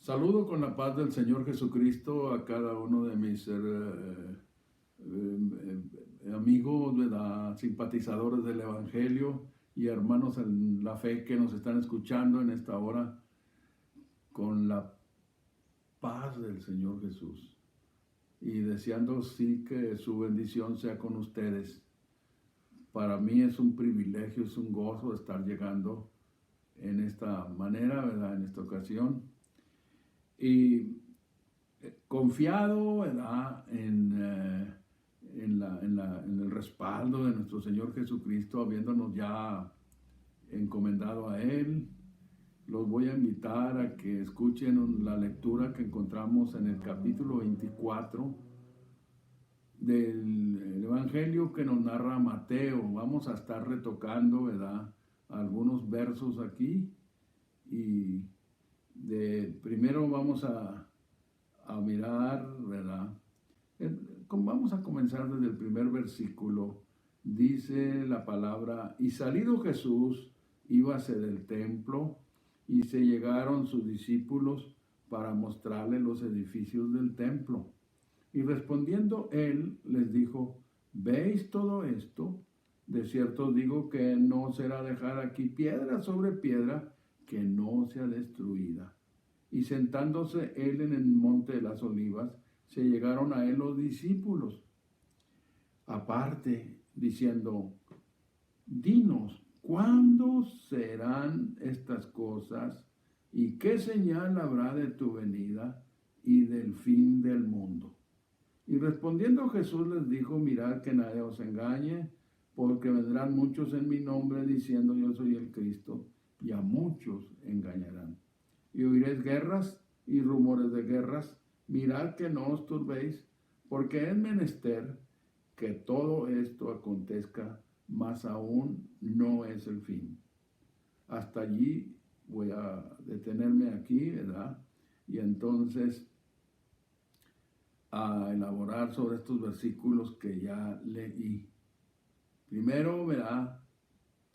Saludo con la paz del Señor Jesucristo a cada uno de mis amigos, ¿verdad? Simpatizadores del Evangelio y hermanos en la fe que nos están escuchando en esta hora, con la paz del Señor Jesús y deseando sí que su bendición sea con ustedes. Para mí es un privilegio, es un gozo estar llegando en esta manera, ¿verdad? En esta ocasión. Y confiado, ¿verdad? En el respaldo de nuestro Señor Jesucristo, habiéndonos ya encomendado a Él, los voy a invitar a que escuchen la lectura que encontramos en el capítulo 24 del Evangelio que nos narra Mateo. Vamos a estar retocando, ¿verdad? Algunos versos aquí y primero vamos a mirar, ¿verdad? Vamos a comenzar desde el primer versículo. Dice la palabra: y salido Jesús, íbase del templo, y se llegaron sus discípulos para mostrarle los edificios del templo. Y respondiendo él, les dijo: ¿veis todo esto? De cierto os digo que no será dejar aquí piedra sobre piedra que no sea destruida. Y sentándose él en el monte de las olivas, se llegaron a él los discípulos aparte, diciendo: dinos, ¿cuándo serán estas cosas? ¿Y qué señal habrá de tu venida y del fin del mundo? Y respondiendo Jesús les dijo: mirad que nadie os engañe, porque vendrán muchos en mi nombre diciendo: yo soy el Cristo, y a muchos engañarán. Y oiréis guerras y rumores de guerras. Mirad que no os turbéis, porque es menester que todo esto acontezca, mas aún no es el fin. Hasta allí voy a detenerme aquí, ¿verdad? Y entonces a elaborar sobre estos versículos que ya leí. Primero, ¿verdad?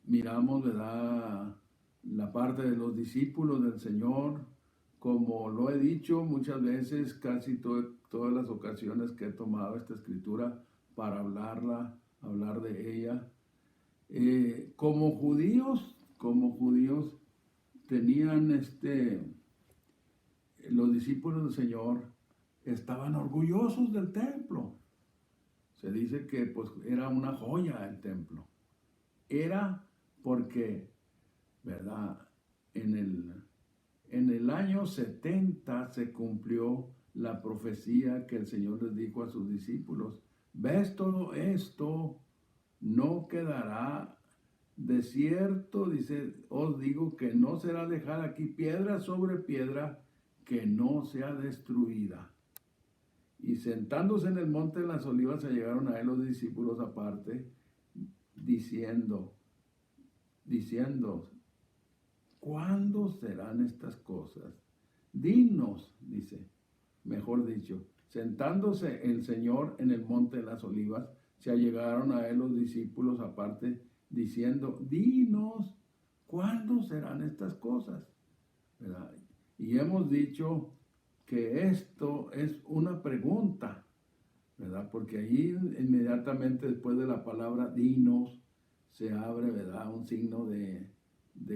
Miramos, ¿verdad?, la parte de los discípulos del Señor. Como lo he dicho muchas veces, casi todas las ocasiones que he tomado esta escritura para hablar de ella. Como judíos tenían los discípulos del Señor estaban orgullosos del templo. Se dice que pues era una joya el templo. Era porque, ¿verdad? En el año 70 se cumplió la profecía que el Señor les dijo a sus discípulos: ¿ves todo esto? No quedará desierto, dice, os digo que no será dejada aquí piedra sobre piedra que no sea destruida. Y sentándose en el monte de las olivas, se llegaron a él los discípulos aparte, diciendo, ¿cuándo serán estas cosas? Dinos, dice, mejor dicho, sentándose el Señor en el monte de las olivas, se allegaron a él los discípulos aparte, diciendo: dinos, ¿cuándo serán estas cosas? ¿Verdad? Y hemos dicho que esto es una pregunta, ¿verdad? Porque ahí inmediatamente después de la palabra dinos se abre, ¿verdad?, un signo de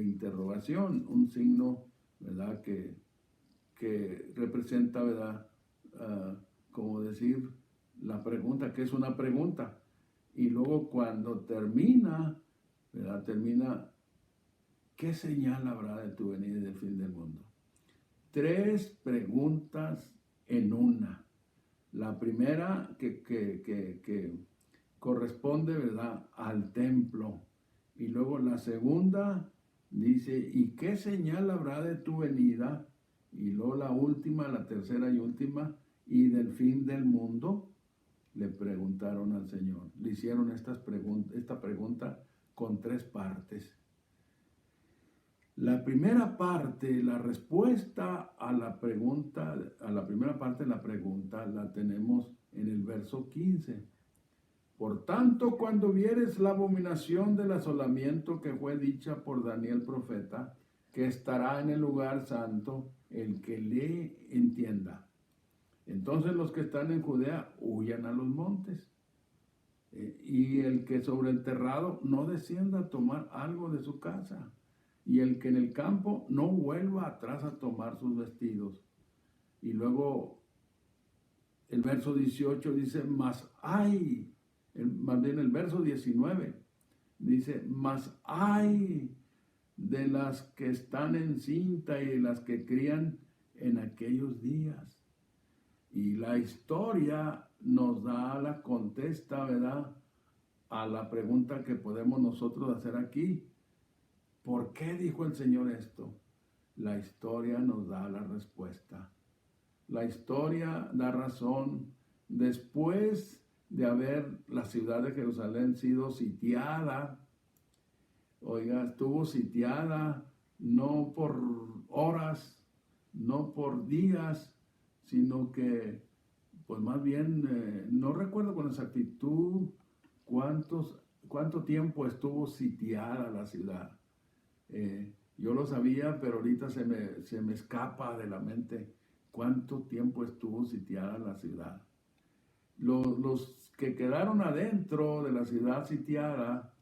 interrogación, un signo, ¿verdad?, que representa, ¿verdad?, como decir la pregunta, que es una pregunta. Y luego cuando termina, ¿verdad?, termina: ¿qué señal habrá de tu venida y del fin del mundo? Tres preguntas en una. La primera que corresponde, ¿verdad?, al templo. Y luego la segunda dice: ¿y qué señal habrá de tu venida? Y luego la última, la tercera y última: ¿y del fin del mundo? Le preguntaron al Señor. Le hicieron esta pregunta con tres partes. La primera parte, la respuesta a la pregunta, a la primera parte de la pregunta, la tenemos en el verso 15. Por tanto, cuando vieres la abominación del asolamiento que fue dicha por Daniel profeta, que estará en el lugar santo el que le entienda. Entonces los que están en Judea huyan a los montes. Y el que sobre el terrado no descienda a tomar algo de su casa. Y el que en el campo no vuelva atrás a tomar sus vestidos. Y luego el verso 18 dice, más bien el verso 19 dice, más hay de las que están en cinta y de las que crían en aquellos días. Y la historia nos da la contesta, ¿verdad?, a la pregunta que podemos nosotros hacer aquí. ¿Por qué dijo el Señor esto? La historia nos da la respuesta. La historia da razón. Después de haber la ciudad de Jerusalén sido sitiada, oiga, estuvo sitiada no por horas, no por días, sino que, pues más bien, no recuerdo con exactitud cuánto tiempo estuvo sitiada la ciudad. Yo lo sabía, pero ahorita se me escapa de la mente cuánto tiempo estuvo sitiada la ciudad. Los que quedaron adentro de la ciudad sitiada,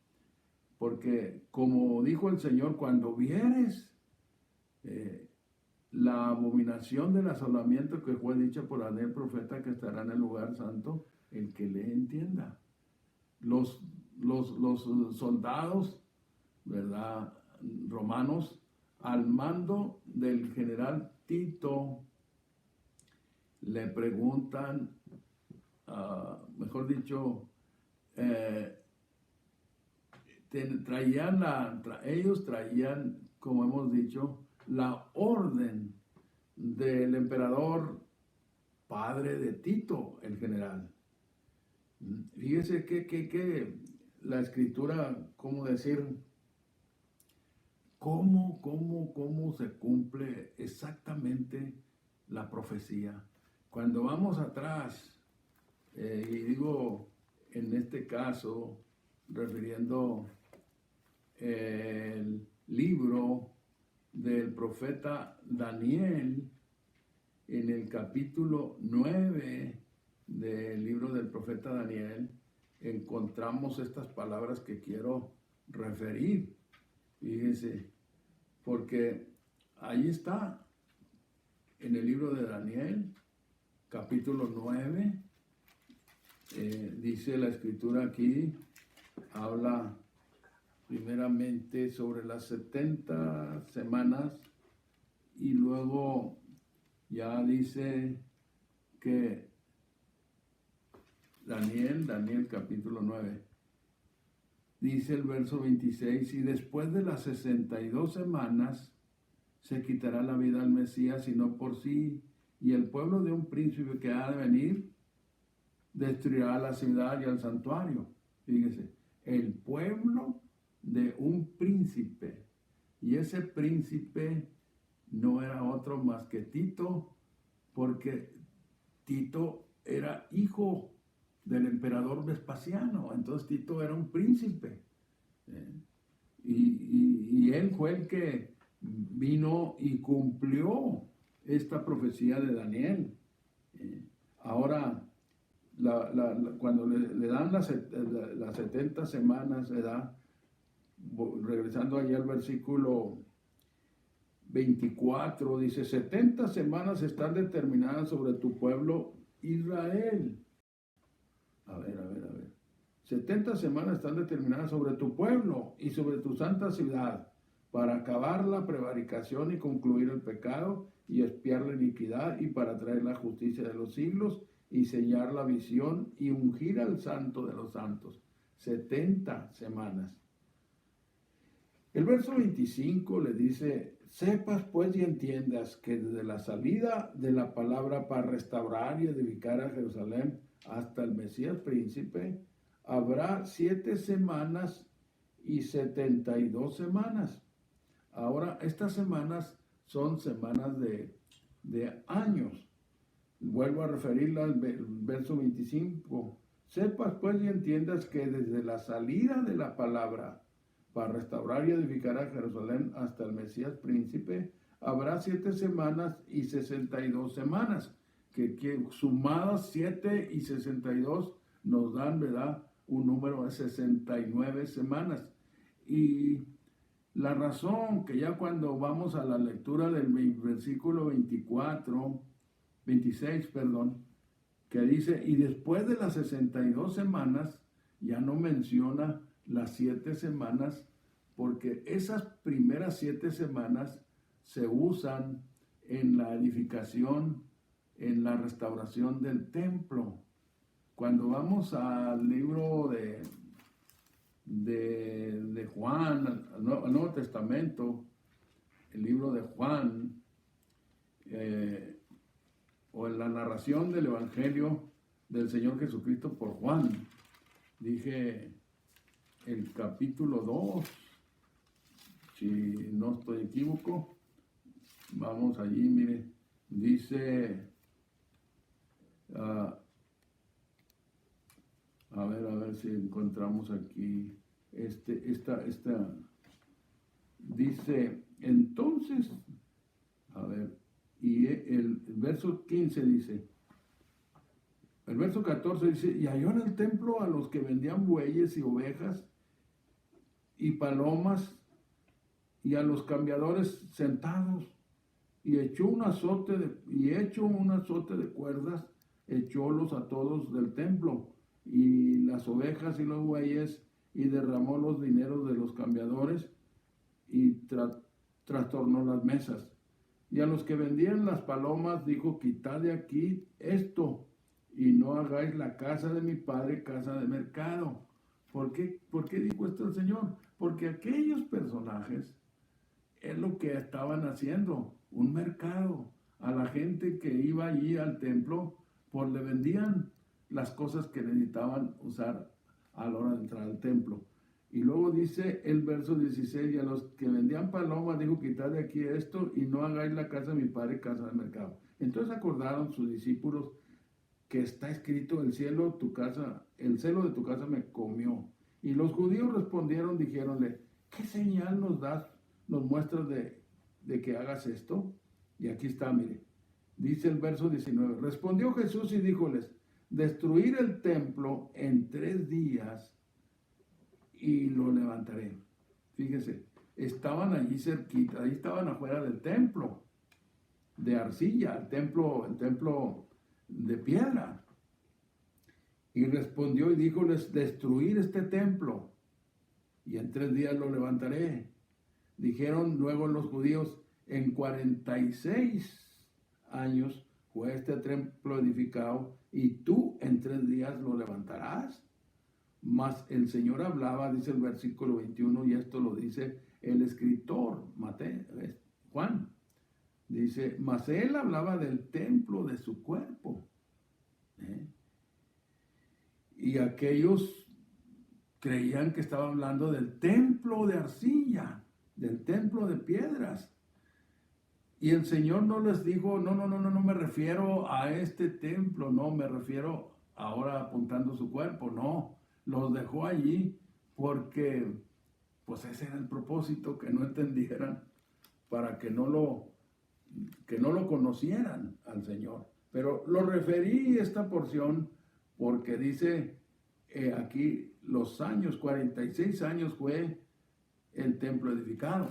porque como dijo el Señor, cuando vieres la abominación del asolamiento que fue dicha por Daniel profeta que estará en el lugar santo, el que le entienda. Los soldados, ¿verdad?, romanos, al mando del general Tito, le preguntan, mejor dicho, ellos traían, como hemos dicho, la orden del emperador padre de Tito, el general. Fíjese que la escritura, ¿cómo decir? ¿Cómo se cumple exactamente la profecía? Cuando vamos atrás, y digo en este caso, refiriendo el libro del profeta Daniel, en el capítulo 9 del libro del profeta Daniel, encontramos estas palabras que quiero referir. Fíjense, porque ahí está, en el libro de Daniel, capítulo 9, dice la escritura aquí, habla primeramente sobre las 70 semanas y luego ya dice que Daniel capítulo 9, dice el verso 26, y después de las 62 semanas se quitará la vida al Mesías y no por sí, y el pueblo de un príncipe que ha de venir destruirá la ciudad y el santuario. Fíjese, el pueblo de un príncipe, y ese príncipe no era otro más que Tito, porque Tito era hijo del emperador Vespasiano, entonces Tito era un príncipe, y él fue el que vino y cumplió esta profecía de Daniel. Ahora, cuando le dan las 70 semanas, ¿verdad?, regresando allá al versículo 24, dice, 70 semanas están determinadas sobre tu pueblo Israel. A ver. 70 semanas están determinadas sobre tu pueblo y sobre tu santa ciudad, para acabar la prevaricación y concluir el pecado y expiar la iniquidad, y para traer la justicia de los siglos y sellar la visión y ungir al santo de los santos. 70 semanas. El verso 25 le dice, sepas pues y entiendas que desde la salida de la palabra para restaurar y edificar a Jerusalén hasta el Mesías príncipe, habrá 7 semanas y 72 semanas. Ahora, estas semanas son semanas de años. Vuelvo a referirla al verso 25. Sepas pues y entiendas que desde la salida de la palabra para restaurar y edificar a Jerusalén hasta el Mesías príncipe, habrá 7 semanas y 62 semanas, que sumadas 7 y 62 nos dan, ¿verdad?, un número de 69 semanas. Y la razón que ya cuando vamos a la lectura del versículo 26, perdón, que dice, y después de las 62 semanas, ya no menciona las 7 semanas, porque esas primeras 7 semanas se usan en la edificación, en la restauración del templo. Cuando vamos al libro de Juan, al Nuevo Testamento, el libro de Juan, o en la narración del Evangelio del Señor Jesucristo por Juan, dije el capítulo 2, si no estoy equívoco, vamos allí, mire, dice, a ver si encontramos aquí, dice, entonces, a ver, y el verso 15 dice, el verso 14 dice, y halló en el templo a los que vendían bueyes y ovejas y palomas y a los cambiadores sentados, y hecho un azote de cuerdas, echólos a todos del templo y las ovejas y los bueyes, y derramó los dineros de los cambiadores y trastornó las mesas. Y a los que vendían las palomas dijo, quitad de aquí esto, y no hagáis la casa de mi padre casa de mercado. ¿Por qué dijo esto el Señor? Porque aquellos personajes es lo que estaban haciendo, un mercado. A la gente que iba allí al templo, pues le vendían las cosas que necesitaban usar a la hora de entrar al templo. Y luego dice el verso 16, y a los que vendían palomas dijo, quitad de aquí esto y no hagáis la casa de mi padre casa de mercado. Entonces acordaron sus discípulos que está escrito, el celo de tu casa me comió. Y los judíos respondieron, dijéronle, ¿qué señal nos muestras de que hagas esto? Y aquí está, mire, dice el verso 19, respondió Jesús y díjoles, destruir el templo en 3 días y lo levantaré. Fíjese, estaban allí cerquita, ahí estaban afuera del templo de arcilla, el templo de piedra. Y respondió y díjoles, destruir este templo y en 3 días lo levantaré. Dijeron luego los judíos, en 46 años fue este templo edificado y tú en 3 días lo levantarás. Mas el Señor hablaba, dice el versículo 21, y esto lo dice el escritor, Juan. Dice, mas él hablaba del templo de su cuerpo. Y aquellos creían que estaba hablando del templo de arcilla, del templo de piedras. Y el Señor no les dijo, no me refiero a este templo, no, me refiero ahora apuntando su cuerpo, no. Los dejó allí porque, pues ese era el propósito, que no entendieran, para que no lo conocieran al Señor. Pero lo referí esta porción porque dice aquí los años, 46 años fue el templo edificado.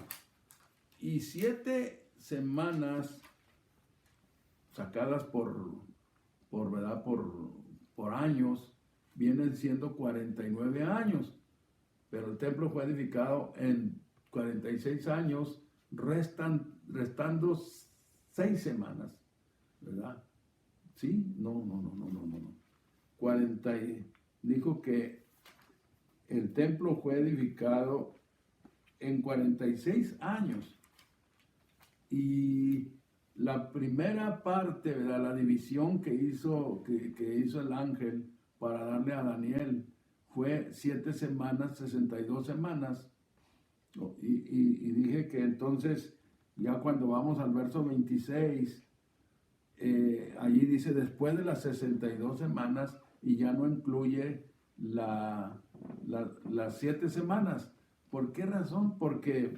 Y 7 semanas sacadas ¿verdad? Por años, vienen siendo 49 años. Pero el templo fue edificado en 46 años, restando 6 semanas, ¿verdad? ¿Sí? No. 40, dijo que el templo fue edificado en 46 años. Y la primera parte, ¿verdad?, la división que hizo el ángel para darle a Daniel fue 7 semanas, 62 semanas. Y dije que entonces, ya cuando vamos al verso 26, allí dice, después de las 62 semanas, y ya no incluye las 7 semanas, ¿Por qué razón? Porque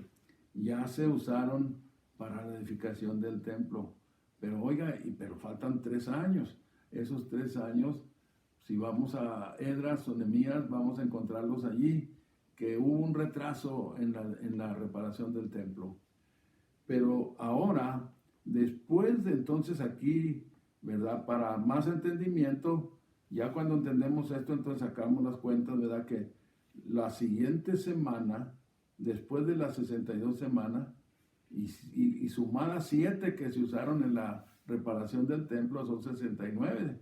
ya se usaron para la edificación del templo. Pero oiga, pero faltan 3 años. Esos 3 años, si vamos a Esdras o Nehemías, vamos a encontrarlos allí, que hubo un retraso en la reparación del templo. Pero ahora, después de entonces aquí, ¿verdad? Para más entendimiento, ya cuando entendemos esto, entonces sacamos las cuentas, ¿verdad? Que la siguiente semana, después de las 62 semanas, y sumadas 7 que se usaron en la reparación del templo, son 69.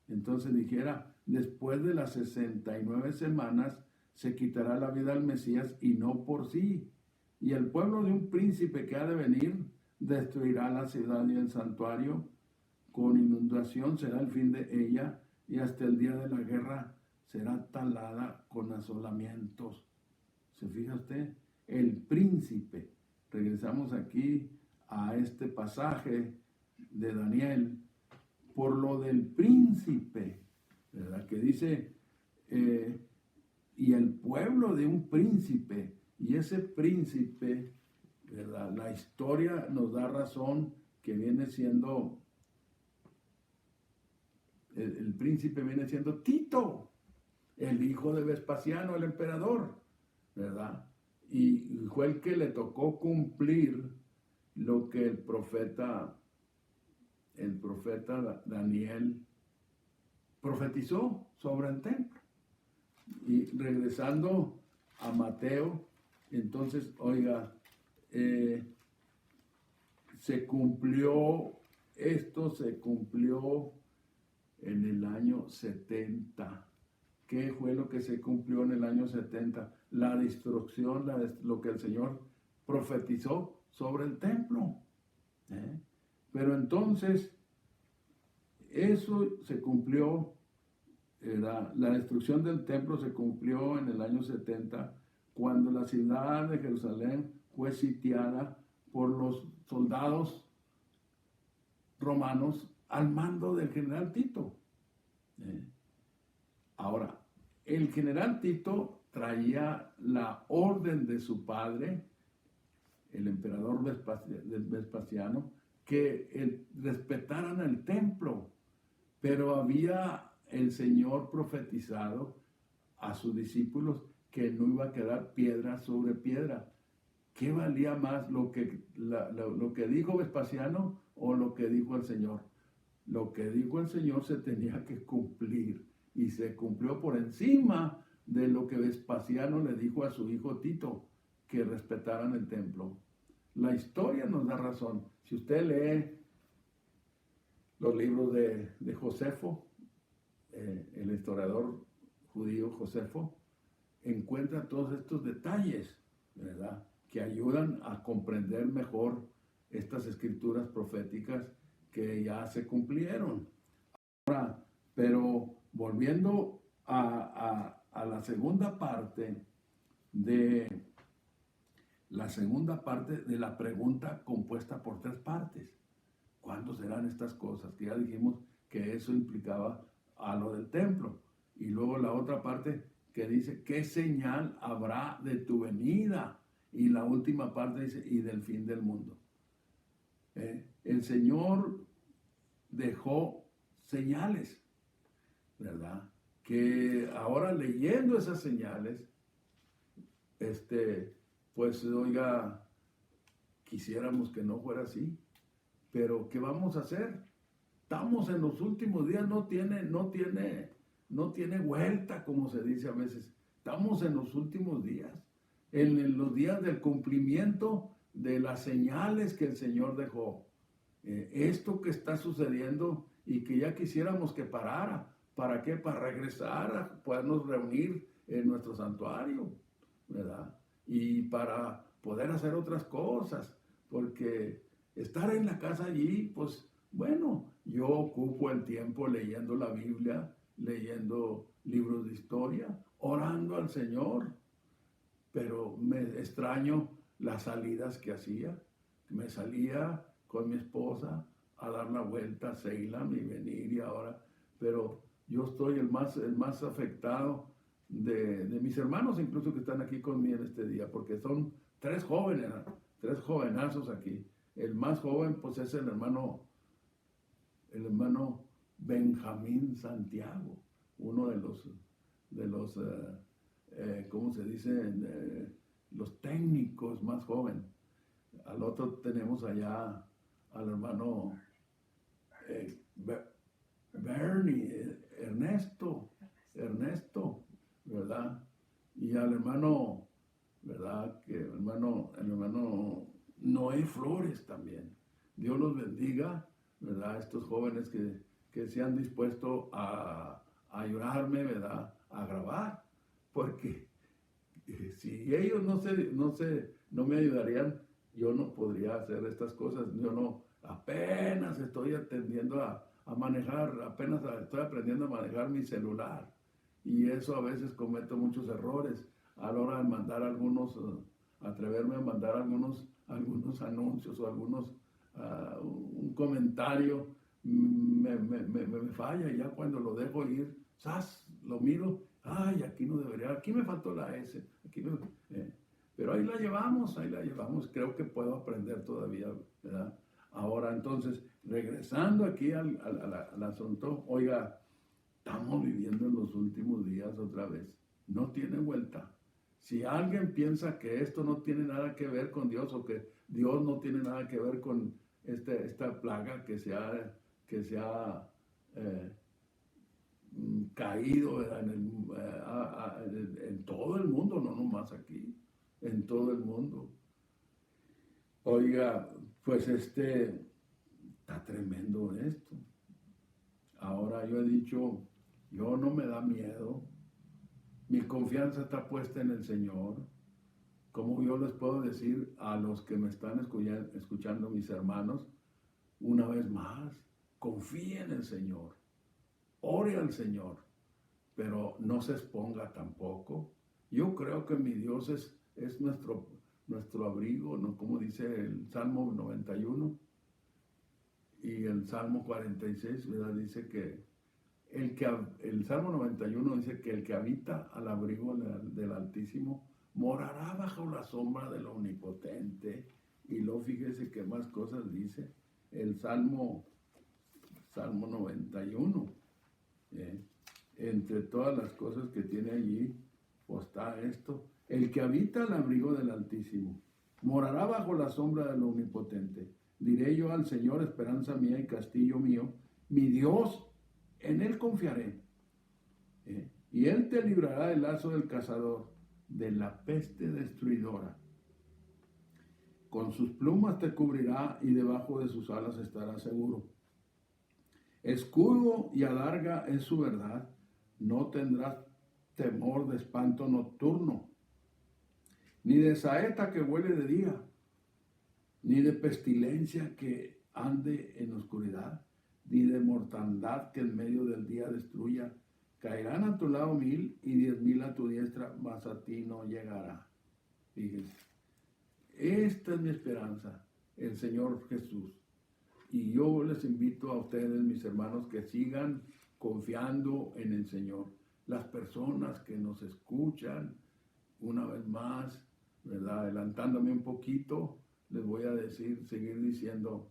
Entonces dijera, después de las 69 semanas, se quitará la vida al Mesías y no por sí. Y el pueblo de un príncipe que ha de venir destruirá la ciudad y el santuario. Con inundación será el fin de ella y hasta el día de la guerra será talada con asolamientos. ¿Se fija usted? El príncipe. Regresamos aquí a este pasaje de Daniel. Por lo del príncipe, ¿verdad? Que dice, y el pueblo de un príncipe. Y ese príncipe, ¿verdad? La historia nos da razón que viene siendo, el príncipe viene siendo Tito, el hijo de Vespasiano, el emperador, ¿verdad? Y fue el que le tocó cumplir lo que el profeta Daniel profetizó sobre el templo. Y regresando a Mateo, entonces, oiga, esto se cumplió en el año 70. ¿Qué fue lo que se cumplió en el año 70? La destrucción, lo que el Señor profetizó sobre el templo. Pero entonces, eso se cumplió, la destrucción del templo se cumplió en el año 70, cuando la ciudad de Jerusalén fue sitiada por los soldados romanos al mando del general Tito. Ahora, el general Tito traía la orden de su padre, el emperador Vespasiano, que respetaran el templo, pero había el Señor profetizado a sus discípulos que no iba a quedar piedra sobre piedra. ¿Qué valía más, lo que dijo Vespasiano o lo que dijo el Señor? Lo que dijo el Señor se tenía que cumplir y se cumplió por encima de lo que Vespasiano le dijo a su hijo Tito, que respetaran el templo. La historia nos da razón. Si usted lee los libros de Josefo, el historiador judío Josefo, encuentra todos estos detalles, ¿verdad?, que ayudan a comprender mejor estas escrituras proféticas que ya se cumplieron. Ahora, pero volviendo a la segunda parte de la pregunta compuesta por 3 partes. ¿Cuándo serán estas cosas? Que ya dijimos que eso implicaba a lo del templo. Y luego la otra parte que dice, ¿qué señal habrá de tu venida? Y la última parte dice, y del fin del mundo. El Señor dejó señales, ¿verdad? Que ahora leyendo esas señales, pues oiga, quisiéramos que no fuera así, pero ¿qué vamos a hacer? Estamos en los últimos días, no tiene vuelta, como se dice a veces. Estamos en los últimos días, en los días del cumplimiento de las señales que el Señor dejó. Esto que está sucediendo y que ya quisiéramos que parara. ¿Para qué? Para regresar a podernos reunir en nuestro santuario, ¿verdad? Y para poder hacer otras cosas, porque estar en la casa allí, pues bueno, yo ocupo el tiempo leyendo la Biblia, leyendo libros de historia, orando al Señor, pero me extraño las salidas que hacía. Me salía con mi esposa a dar la vuelta a Ceilán y venir y ahora, pero yo estoy el más afectado de mis hermanos incluso que están aquí conmigo en este día, porque son tres jóvenes, tres jovenazos aquí. El más joven pues es el hermano Benjamín Santiago, uno de los ¿cómo se dice? Los técnicos más joven. Al otro tenemos allá al hermano Bernie, Ernesto, ¿verdad? Y al hermano, ¿verdad? Que el hermano Noé Flores también. Dios los bendiga, ¿verdad? Estos jóvenes que se han dispuesto a ayudarme, ¿verdad? A grabar, porque si ellos no me ayudarían, yo no podría hacer estas cosas. Yo no, apenas estoy atendiendo a manejar, apenas estoy aprendiendo a manejar mi celular. Y eso a veces cometo muchos errores a la hora de mandar atreverme a mandar algunos anuncios o un comentario, me falla, y ya cuando lo dejo ir, ¡zas!, lo miro, ay, aquí no debería, aquí me faltó la S, pero ahí la llevamos, creo que puedo aprender todavía, ¿verdad? Ahora, entonces, regresando aquí al asunto, oiga, estamos viviendo en los últimos días otra vez, no tiene vuelta. Si alguien piensa que esto no tiene nada que ver con Dios, o que Dios no tiene nada que ver con esta plaga que se ha caído, ¿verdad? En todo el mundo, no nomás aquí, en todo el mundo. Oiga, pues está tremendo esto. Ahora yo he dicho, yo no me da miedo, mi confianza está puesta en el Señor. Como yo les puedo decir a los que me están escuchando, mis hermanos, una vez más, confíe en el Señor, ore al Señor, pero no se exponga tampoco. Yo creo que mi Dios es nuestro abrigo, ¿no? Como dice el Salmo 91 y el Salmo 46, ¿verdad? Dice que el Salmo 91 dice que el que habita al abrigo del Altísimo morará bajo la sombra del Omnipotente. Y luego fíjese qué más cosas dice el Salmo 91. Entre todas las cosas que tiene allí, pues está esto: el que habita al abrigo del Altísimo morará bajo la sombra del Omnipotente. Diré yo al Señor, esperanza mía y castillo mío, mi Dios, en él confiaré. Y él te librará del lazo del cazador, de la peste destruidora. Con sus plumas te cubrirá y debajo de sus alas estarás seguro. Escudo y adarga es su verdad. No tendrás temor de espanto nocturno, ni de saeta que vuele de día, ni de pestilencia que ande en oscuridad, ni de mortandad que en medio del día destruya. Caerán a tu lado 1000 y 10,000 a tu diestra, mas a ti no llegará. Fíjense, esta es mi esperanza, el Señor Jesús. Y yo les invito a ustedes, mis hermanos, que sigan confiando en el Señor. Las personas que nos escuchan, una vez más, ¿verdad? Adelantándome un poquito, les voy a seguir diciendo,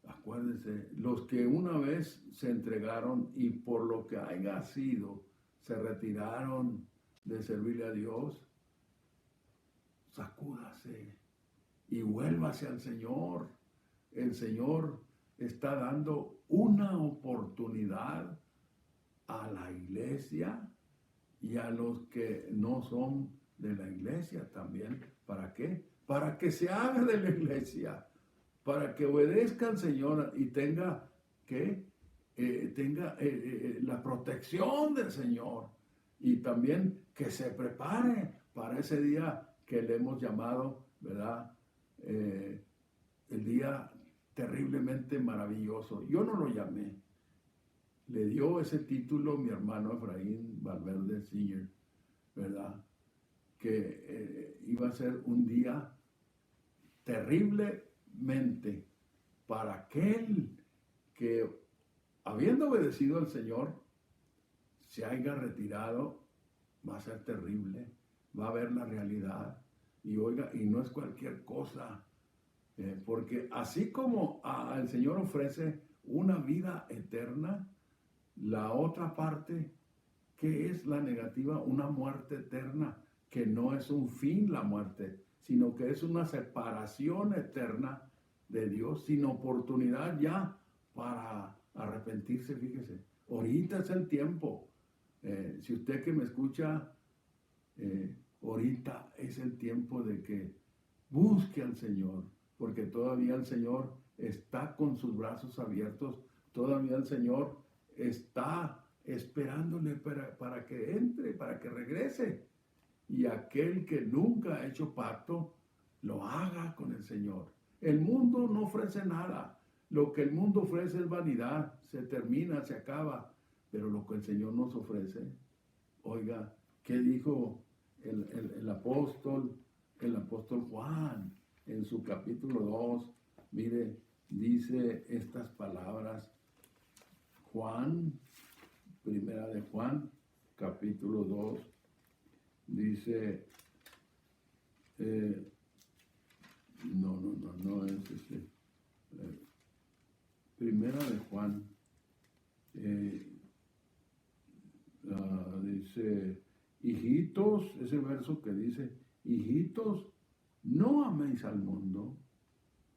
acuérdense, los que una vez se entregaron y por lo que haya sido, se retiraron de servirle a Dios, sacúdase y vuélvase al Señor. El Señor está dando una oportunidad a la iglesia y a los que no son de la iglesia también. ¿Para qué? Para que se haga de la iglesia, para que obedezca al Señor y tenga la protección del Señor, y también que se prepare para ese día que le hemos llamado, ¿verdad? El día terriblemente maravilloso. Yo no lo llamé, le dio ese título mi hermano Efraín Valverde Sr., ¿verdad? Que iba a ser un día terriblemente para aquel que, habiendo obedecido al Señor, se haya retirado va a ser terrible, va a ver la realidad. Y oiga, y no es cualquier cosa, porque así como el Señor ofrece una vida eterna, la otra parte, ¿qué es la negativa? Una muerte eterna, que no es un fin la muerte, sino que es una separación eterna de Dios, sin oportunidad ya para arrepentirse, fíjese. Ahorita es el tiempo. Si usted que me escucha, ahorita es el tiempo de que busque al Señor, porque todavía el Señor está con sus brazos abiertos, todavía el Señor está esperándole para que entre, para que regrese. Y aquel que nunca ha hecho pacto, lo haga con el Señor. El mundo no ofrece nada. Lo que el mundo ofrece es vanidad, se termina, se acaba. Pero lo que el Señor nos ofrece, oiga, ¿qué dijo el apóstol Juan en su capítulo 2? Mire, dice estas palabras, Juan, primera de Juan, capítulo 2, dice, no es ese, primera de Juan, dice, hijitos, ese verso que dice, hijitos, no améis al mundo,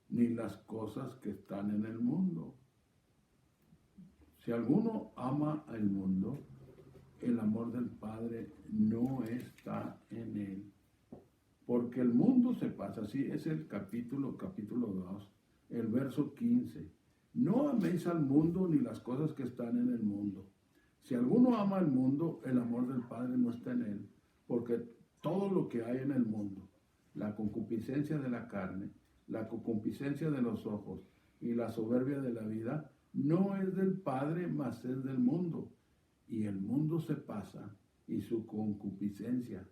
ni las cosas que están en el mundo. Si alguno ama al mundo, el amor del Padre no está en él. Porque el mundo se pasa, así es el capítulo 2, el verso 15. No améis al mundo ni las cosas que están en el mundo. Si alguno ama al mundo, el amor del Padre no está en él. Porque todo lo que hay en el mundo, la concupiscencia de la carne, la concupiscencia de los ojos y la soberbia de la vida, no es del Padre, mas es del mundo. Y el mundo se pasa y su concupiscencia,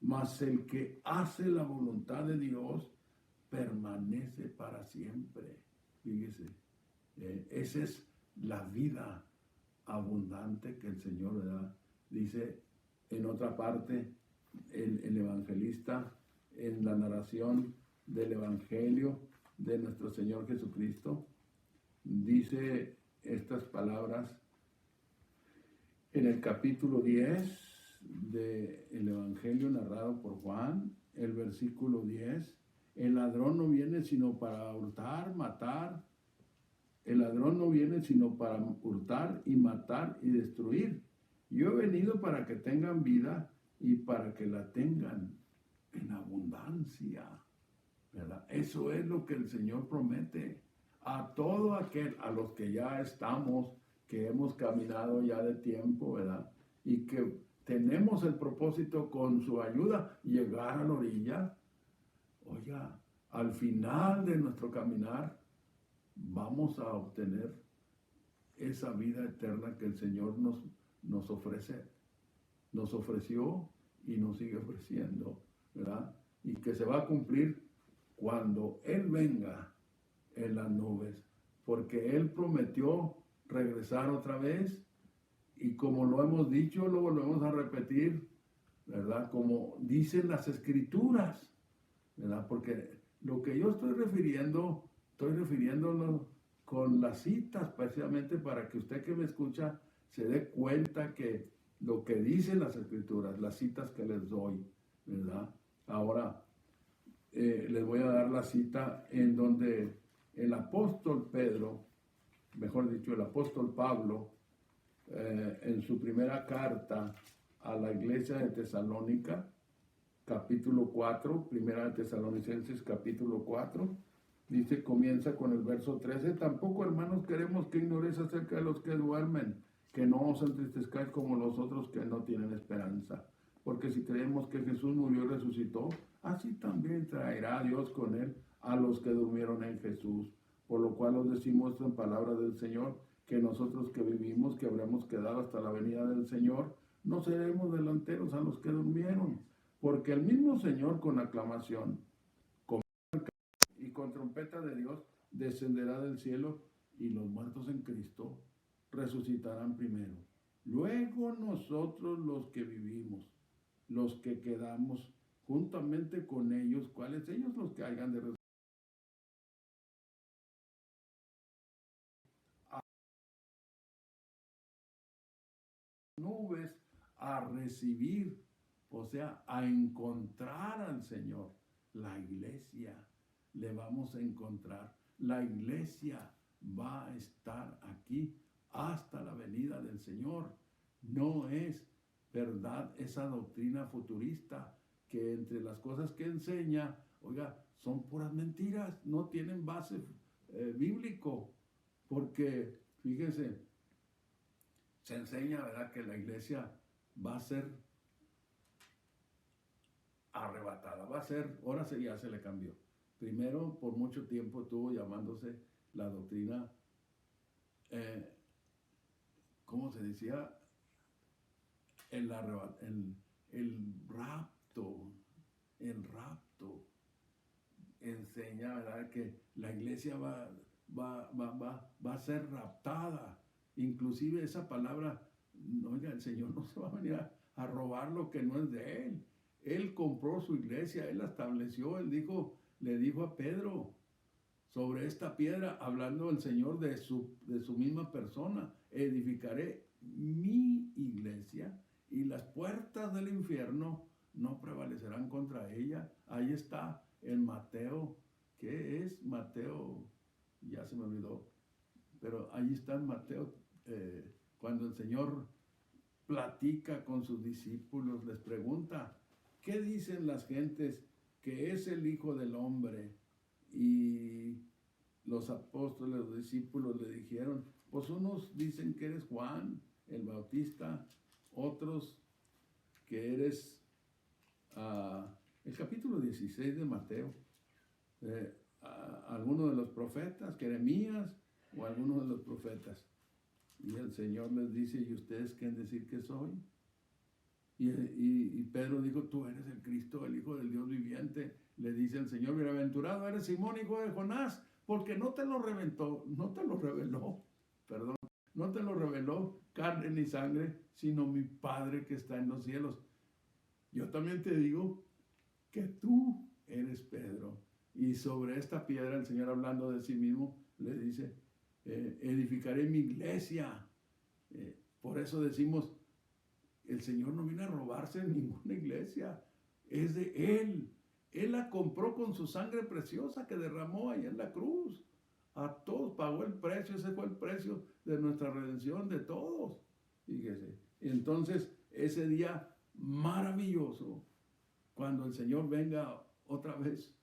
mas el que hace la voluntad de Dios permanece para siempre. Fíjese, esa es la vida abundante que el Señor le da. Dice en otra parte el evangelista en la narración del Evangelio de nuestro Señor Jesucristo, dice estas palabras en el capítulo 10 del Evangelio narrado por Juan, el versículo 10, el ladrón no viene sino para hurtar, matar. El ladrón no viene sino para hurtar y matar y destruir. Yo he venido para que tengan vida y para que la tengan en abundancia, ¿verdad? Eso es lo que el Señor promete a todo aquel, a los que ya estamos, que hemos caminado ya de tiempo, ¿verdad? Y que tenemos el propósito con su ayuda llegar a la orilla. Oiga, al final de nuestro caminar vamos a obtener esa vida eterna que el Señor nos ofrece, nos ofreció y nos sigue ofreciendo, ¿verdad? Y que se va a cumplir cuando Él venga en las nubes, porque Él prometió regresar otra vez, y como lo hemos dicho, lo volvemos a repetir, ¿verdad? Como dicen las Escrituras, ¿verdad? Porque lo que yo estoy refiriéndolo con las citas, precisamente para que usted que me escucha se dé cuenta que lo que dicen las Escrituras, las citas que les doy, ¿verdad? Ahora, les voy a dar la cita en donde el apóstol Pedro, mejor dicho, el apóstol Pablo, en su primera carta a la iglesia de Tesalónica, capítulo 4, primera de Tesalonicenses, capítulo 4, dice, comienza con el verso 13, tampoco, hermanos, queremos que ignores acerca de los que duermen, que no os entristezcáis como los otros que no tienen esperanza. Porque si creemos que Jesús murió y resucitó, así también traerá Dios con él a los que durmieron en Jesús. Por lo cual os decimos en palabra del Señor, que nosotros que vivimos, que habremos quedado hasta la venida del Señor, no seremos delanteros a los que durmieron. Porque el mismo Señor con aclamación y con trompeta de Dios descenderá del cielo, y los muertos en Cristo resucitarán primero. Luego nosotros los que vivimos, los que quedamos juntamente con ellos, ¿cuáles ellos los que hayan de nubes a recibir, o sea, a encontrar al Señor? La iglesia le vamos a encontrar. La iglesia va a estar aquí hasta la venida del Señor. No es verdad esa doctrina futurista que entre las cosas que enseña, oiga, son puras mentiras, no tienen base bíblico, porque fíjense, se enseña, ¿verdad?, que la iglesia va a ser arrebatada, va a ser, ahora ya se le cambió. Primero, por mucho tiempo estuvo llamándose la doctrina, eh, ¿cómo se decía? El rapto, el rapto. Enseña, ¿verdad?, que la iglesia va a ser raptada. Inclusive esa palabra, oiga, el Señor no se va a venir a robar lo que no es de Él. Él compró su iglesia, Él la estableció, Él dijo, le dijo a Pedro, sobre esta piedra, hablando el Señor de su misma persona, edificaré mi iglesia y las puertas del infierno no prevalecerán contra ella. Ahí está en Mateo, ¿qué es Mateo? Ya se me olvidó, pero ahí está en Mateo, cuando el Señor platica con sus discípulos, les pregunta, ¿qué dicen las gentes que es el Hijo del Hombre? Y los apóstoles, los discípulos le dijeron, pues unos dicen que eres Juan el Bautista, otros que eres el capítulo 16 de Mateo, algunos de los profetas, Jeremías o algunos de los profetas. Y el Señor les dice, ¿y ustedes quieren decir que soy? Y Pedro dijo, tú eres el Cristo, el Hijo del Dios viviente. Le dice el Señor, bienaventurado eres Simón, hijo de Jonás, porque no te lo reveló, perdón, no te lo reveló carne ni sangre, sino mi Padre que está en los cielos. Yo también te digo que tú eres Pedro. Y sobre esta piedra el Señor, hablando de sí mismo, le dice, edificaré mi iglesia. Por eso decimos, el Señor no viene a robarse ninguna iglesia, es de Él. Él la compró con su sangre preciosa que derramó ahí en la cruz. A todos pagó el precio, ese fue el precio de nuestra redención, de todos. Fíjese. Entonces, ese día maravilloso, cuando el Señor venga otra vez,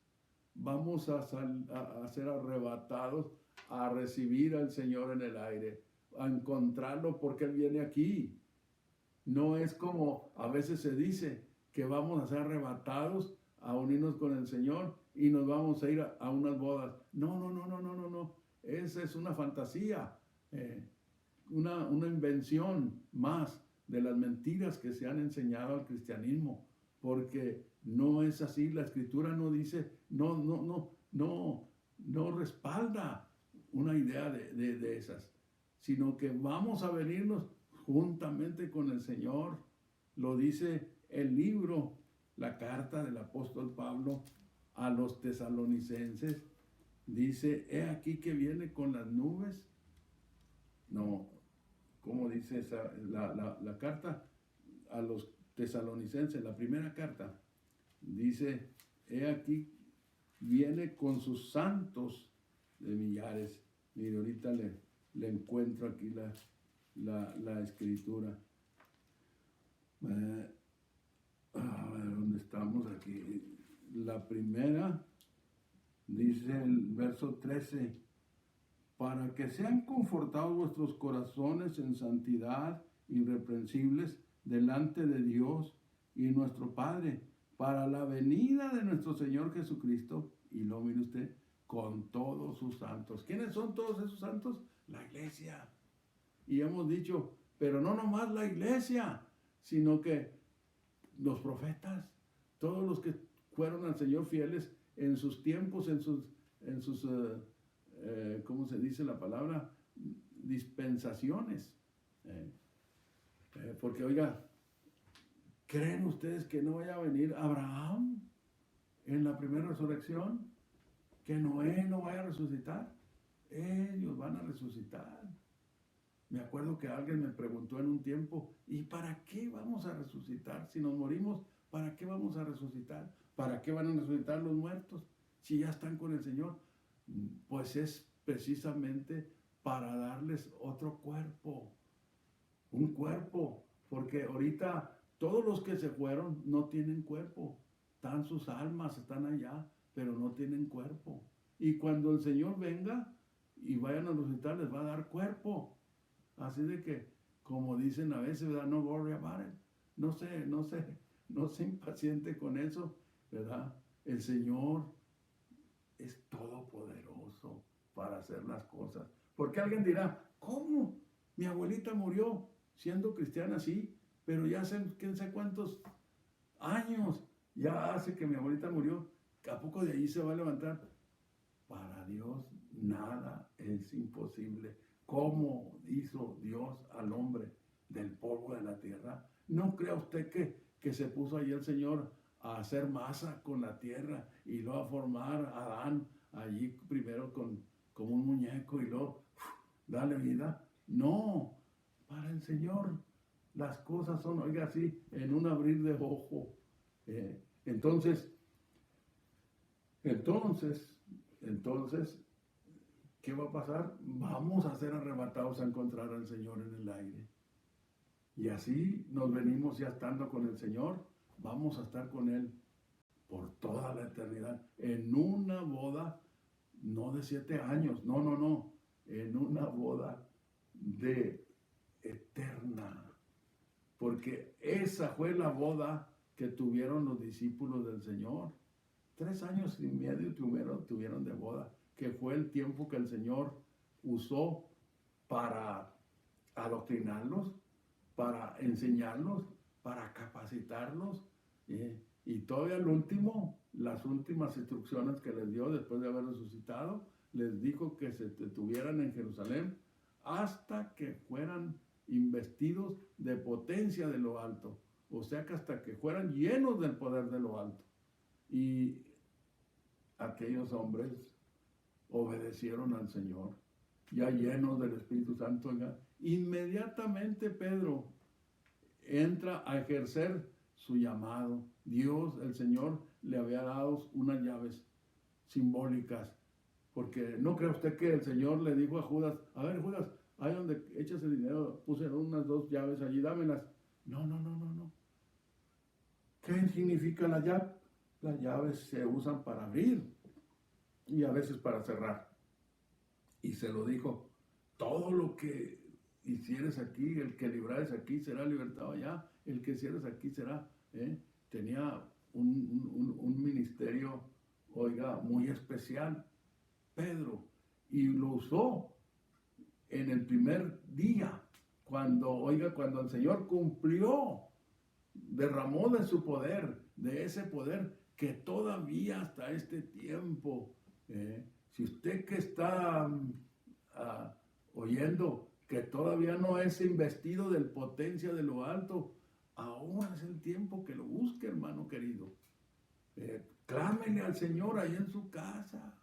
vamos a ser arrebatados, a recibir al Señor en el aire, a encontrarlo porque Él viene aquí. No es como a veces se dice que vamos a ser arrebatados a unirnos con el Señor y nos vamos a ir a unas bodas. No, no, no, no, no, no, no. Esa es una fantasía, una invención más de las mentiras que se han enseñado al cristianismo, porque no es así. La Escritura no dice, no respalda una idea de esas, sino que vamos a venirnos juntamente con el Señor. Lo dice el libro, la carta del apóstol Pablo a los tesalonicenses. Dice, he aquí que viene con las nubes. No, ¿cómo dice la carta a los tesalonicenses? La primera carta dice, he aquí viene con sus santos de millares. Mire, ahorita le encuentro aquí la escritura. A ver, ¿dónde estamos aquí? La primera dice el verso 13, para que sean confortados vuestros corazones en santidad irreprensibles delante de Dios y nuestro Padre, para la venida de nuestro Señor Jesucristo, y lo mire usted, con todos sus santos. ¿Quiénes son todos esos santos? La iglesia. Y hemos dicho, pero no nomás la iglesia, sino que los profetas, todos los que fueron al Señor fieles en sus tiempos, en sus ¿cómo se dice la palabra? Dispensaciones. Porque, oiga, ¿Creen ustedes que no vaya a venir Abraham en la primera resurrección? ¿Que Noé no vaya a resucitar? Ellos van a resucitar. Me acuerdo que alguien me preguntó en un tiempo, ¿y para qué vamos a resucitar? Si nos morimos, ¿para qué vamos a resucitar? ¿Para qué van a resucitar los muertos si ya están con el Señor? Pues es precisamente para darles otro cuerpo, un cuerpo, porque ahorita todos los que se fueron no tienen cuerpo, están sus almas, están allá, pero no tienen cuerpo. Y cuando el Señor venga y vayan a resucitar, les va a dar cuerpo. Así de que, como dicen a veces, ¿verdad? No worry about it. No se impaciente con eso, ¿verdad? El Señor es todopoderoso para hacer las cosas. Porque alguien dirá, ¿cómo? Mi abuelita murió siendo cristiana, sí, pero ya hace quién sé cuántos años ya hace que mi abuelita murió. ¿A poco de ahí se va a levantar? Para Dios nada es imposible. ¿Cómo hizo Dios al hombre del polvo de la tierra? No crea usted que se puso ahí el Señor a hacer masa con la tierra y luego a formar a Adán allí primero como un muñeco y luego darle vida. No, para el Señor las cosas son, oiga, así, en un abrir de ojo. Entonces, ¿qué va a pasar? Vamos a ser arrebatados a encontrar al Señor en el aire. Y así nos venimos ya estando con el Señor, vamos a estar con Él por toda la eternidad, en una boda, no de 7 años, no, en una boda de eterna. Porque esa fue la boda que tuvieron los discípulos del Señor. 3 años y medio tuvieron de boda, que fue el tiempo que el Señor usó para adoctrinarlos, para enseñarlos, para capacitarlos. Y todavía las últimas instrucciones que les dio después de haber resucitado, les dijo que se detuvieran en Jerusalén hasta que fueran investidos de potencia de lo alto. O sea que hasta que fueran llenos del poder de lo alto. Y aquellos hombres obedecieron al Señor, ya llenos del Espíritu Santo. Inmediatamente Pedro entra a ejercer su llamado. Dios, el Señor, le había dado unas llaves simbólicas, porque no cree usted que el Señor le dijo a Judas, a ver Judas, ahí donde echas el dinero, puse unas 2 llaves allí, dámelas. No. ¿Qué significa la llave? Las llaves se usan para abrir y a veces para cerrar. Y se lo dijo, todo lo que hicieres aquí, el que librares aquí será libertado allá, el que hicieres aquí será. Tenía un ministerio, oiga, muy especial, Pedro, y lo usó en el primer día, cuando el Señor cumplió, derramó de su poder, de ese poder que todavía hasta este tiempo, si usted que está oyendo que todavía no es investido del potencia de lo alto, ahora es el tiempo que lo busque, hermano querido. Clámele al Señor ahí en su casa.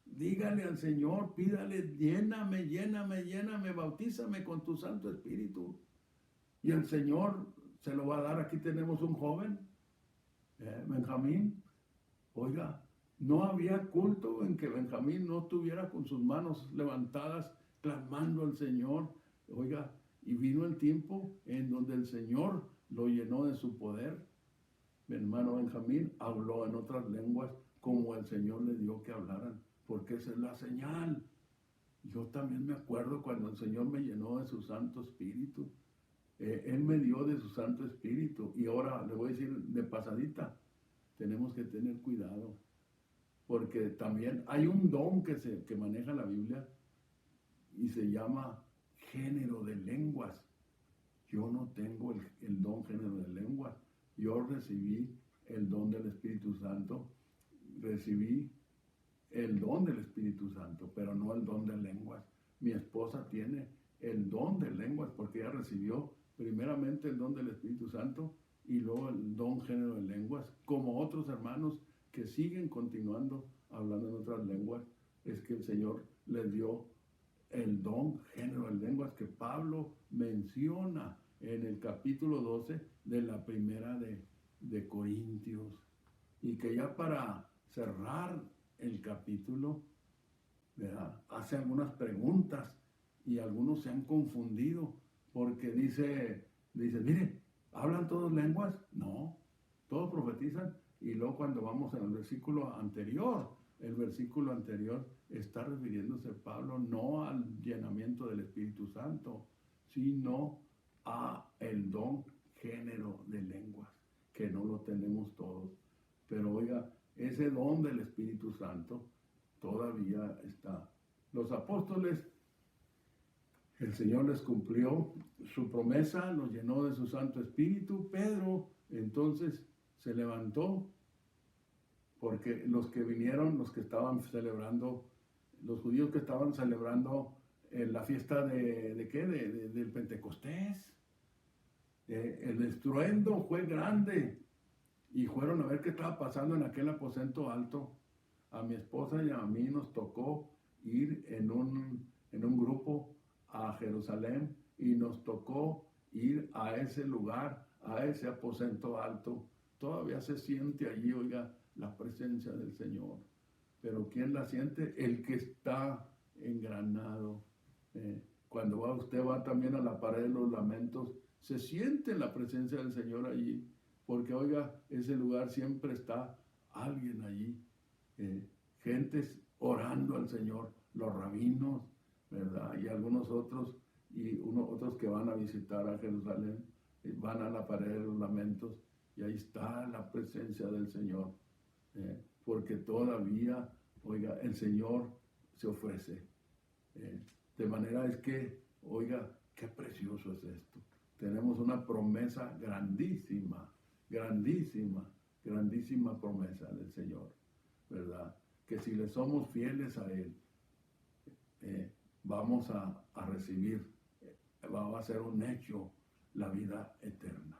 Dígale al Señor, pídale, lléname, bautízame con tu Santo Espíritu. Y el Señor se lo va a dar. Aquí tenemos un joven, Benjamín. Oiga, no había culto en que Benjamín no estuviera con sus manos levantadas, clamando al Señor. Oiga, y vino el tiempo en donde el Señor lo llenó de su poder. Mi hermano Benjamín habló en otras lenguas como el Señor le dio que hablaran, porque esa es la señal. Yo también me acuerdo cuando el Señor me llenó de su Santo Espíritu. Él me dio de su Santo Espíritu. Y ahora le voy a decir de pasadita, tenemos que tener cuidado, porque también hay un don que maneja la Biblia y se llama género de lenguas. Yo no tengo el don género de lenguas. Yo recibí el don del Espíritu Santo, recibí el don del Espíritu Santo, pero no el don de lenguas. Mi esposa tiene el don de lenguas porque ella recibió primeramente el don del Espíritu Santo y luego el don género de lenguas, como otros hermanos que siguen continuando hablando en otras lenguas, es que el Señor les dio el don género de lenguas que Pablo menciona en el capítulo 12 de la primera de Corintios. Y que ya para cerrar el capítulo, ¿verdad?, hace algunas preguntas y algunos se han confundido porque dice, mire, ¿hablan todos lenguas? No, todos profetizan. Y luego cuando vamos en el versículo anterior está refiriéndose Pablo no al llenamiento del Espíritu Santo, sino a el don género de lenguas, que no lo tenemos todos. Pero oiga, ese don del Espíritu Santo todavía está. Los apóstoles, el Señor les cumplió su promesa, los llenó de su Santo Espíritu. Pedro entonces se levantó, porque los que vinieron, los que estaban celebrando, los judíos que estaban celebrando la fiesta del Pentecostés, el estruendo fue grande y fueron a ver qué estaba pasando en aquel aposento alto. A mi esposa y a mí nos tocó ir en un grupo a Jerusalén y nos tocó ir a ese lugar, a ese aposento alto. Todavía se siente allí, oiga, la presencia del Señor. Pero ¿quién la siente? El que está engranado. Cuando usted va también a la pared de los lamentos, se siente la presencia del Señor allí, porque oiga, ese lugar siempre está alguien allí. Gentes orando al Señor, los rabinos, ¿verdad? Y algunos otros, otros que van a visitar a Jerusalén, van a la pared de los lamentos, y ahí está la presencia del Señor, porque todavía, oiga, el Señor se ofrece. De manera es que, oiga, qué precioso es esto. Tenemos una promesa grandísima, grandísima, grandísima promesa del Señor, ¿verdad? Que si le somos fieles a Él, vamos a recibir, va a ser un hecho la vida eterna.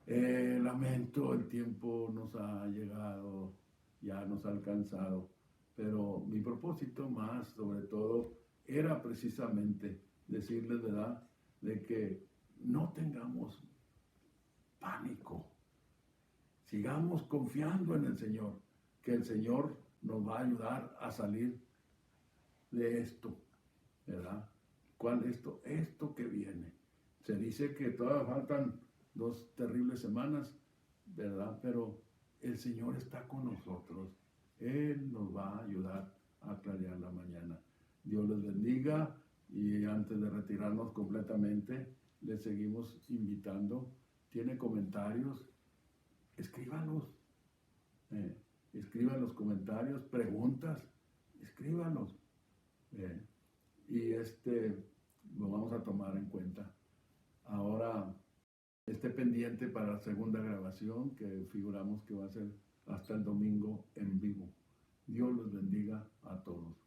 Lamento, el tiempo nos ha llegado, ya nos ha alcanzado, pero mi propósito más, sobre todo, era precisamente decirles, ¿verdad?, de que no tengamos pánico, sigamos confiando en el Señor, que el Señor nos va a ayudar a salir de esto, ¿verdad? ¿Cuál esto? Esto que viene. Se dice que todavía faltan 2 terribles semanas, ¿verdad? Pero el Señor está con nosotros. Él nos va a ayudar a clarear la mañana. Dios les bendiga, y antes de retirarnos completamente, les seguimos invitando. ¿Tiene comentarios? Escríbalos. Escriban los comentarios, preguntas, escríbanos. Y lo vamos a tomar en cuenta. Ahora, esté pendiente para la segunda grabación, que figuramos que va a ser hasta el domingo en vivo. Dios los bendiga a todos.